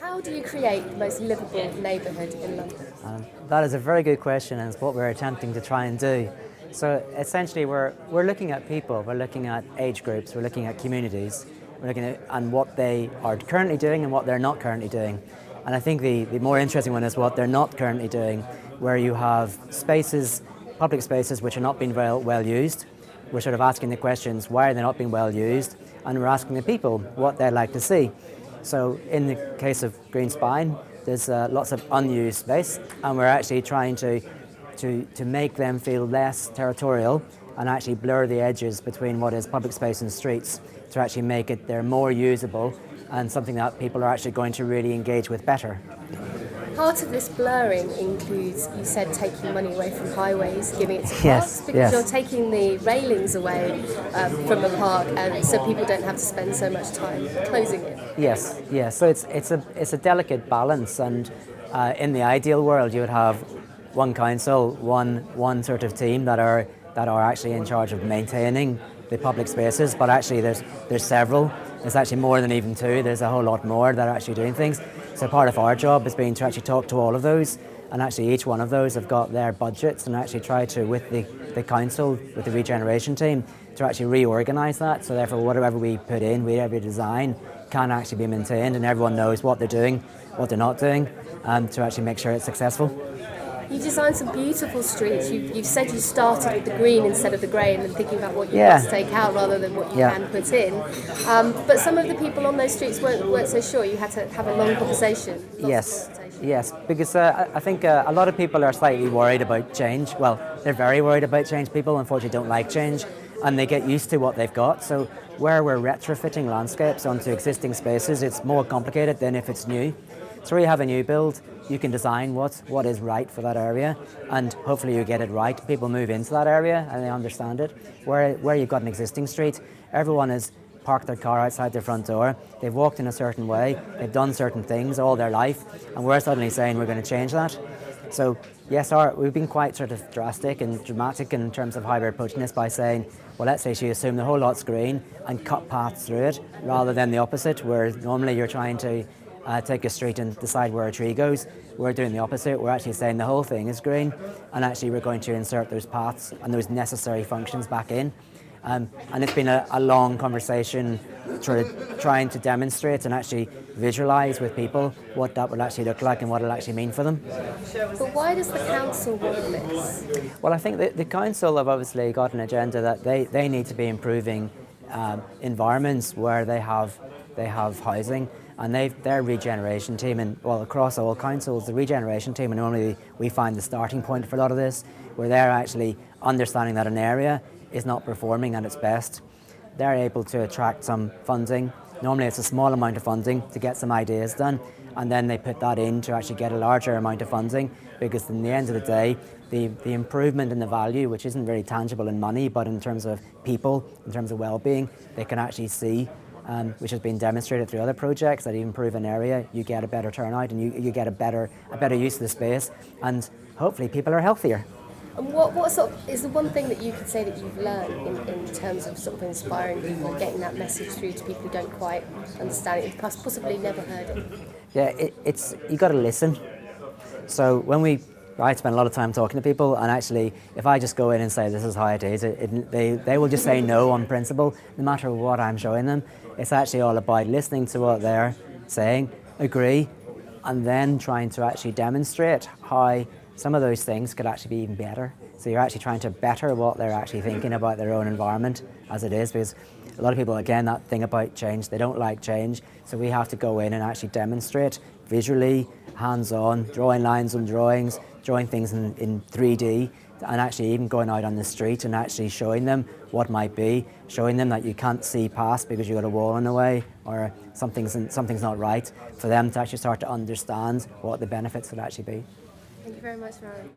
How do you create the most livable neighbourhood in London? That is a very good question, and it's what we're attempting to try and do. So essentially, we're looking at people, we're looking at age groups, we're looking at communities, we're looking at and what they are currently doing and what they're not currently doing. And I think the more interesting one is what they're not currently doing, where you have spaces, public spaces, which are not being well used. We're sort of asking the questions, why are they not being well used? And we're asking the people what they'd like to see. So in the case of Green Spine, there's lots of unused space, and we're actually trying to make them feel less territorial and actually blur the edges between what is public space and streets to actually make it they're more usable and something that people are actually going to really engage with better. Part of this blurring includes, you said, taking money away from highways, giving it to parks, Yes, because yes. you're taking the railings away from the park, and so people don't have to spend so much time closing it. Yes, yes. So it's a delicate balance, and in the ideal world, you would have one council, one sort of team that are actually in charge of maintaining the public spaces. But actually, there's several. There's actually more than even two. There's a whole lot more that are actually doing things. So part of our job has been to actually talk to all of those, and actually each one of those have got their budgets, and actually try to, with the council, with the regeneration team, to actually reorganise that. So therefore, whatever we put in, whatever design, can actually be maintained, and everyone knows what they're doing, what they're not doing, to actually make sure it's successful. You designed some beautiful streets. You've said you started with the green instead of the grey, and then thinking about what you must take out rather than what you can put in. But some of the people on those streets weren't so sure. You had to have a long conversation. Yes, because I think a lot of people are slightly worried about change. Well, they're very worried about change. People, unfortunately, don't like change, and they get used to what they've got. So where we're retrofitting landscapes onto existing spaces, it's more complicated than if it's new. So where you have a new build, you can design what is right for that area, and hopefully you get it right. People move into that area and they understand it. Where you've got an existing street, everyone has parked their car outside their front door, they've walked in a certain way, they've done certain things all their life, and we're suddenly saying we're going to change that. So yes, we've been quite sort of drastic and dramatic in terms of how we're approaching this by saying, well, let's say you assume the whole lot's green and cut paths through it, rather than the opposite, where normally you're trying to take a street and decide where a tree goes. We're doing the opposite. We're actually saying the whole thing is green, and actually we're going to insert those paths and those necessary functions back in. And it's been a long conversation sort of trying to demonstrate and actually visualise with people what that will actually look like and what it'll actually mean for them. But why does the council want this? Well, I think the council have obviously got an agenda that they need to be improving environments where they have housing. And their regeneration team, and well, across all councils, the regeneration team, and normally we find the starting point for a lot of this, where they're actually understanding that an area is not performing at its best. They're able to attract some funding. Normally it's a small amount of funding to get some ideas done, and then they put that in to actually get a larger amount of funding, because in the end of the day, the improvement in the value, which isn't very tangible in money, but in terms of people, in terms of well-being, they can actually see, which has been demonstrated through other projects, that you improve an area, you get a better turnout, and you get a better use of the space, and hopefully people are healthier. And what sort of is the one thing that you could say that you've learned in terms of sort of inspiring people, getting that message through to people who don't quite understand it, possibly never heard it? Yeah, it's you got to listen. So I spend a lot of time talking to people, and actually, if I just go in and say this is how it is, they will just say no on principle, no matter what I'm showing them. It's actually all about listening to what they're saying, agree, and then trying to actually demonstrate how some of those things could actually be even better. So you're actually trying to better what they're actually thinking about their own environment as it is, because a lot of people, again, that thing about change, they don't like change. So we have to go in and actually demonstrate visually, hands-on, drawing lines on drawings, drawing things in 3D, and actually even going out on the street and actually showing them what might be, showing them that you can't see past because you've got a wall in the way or something's not right, for them to actually start to understand what the benefits would actually be. Thank you very much, Mehron.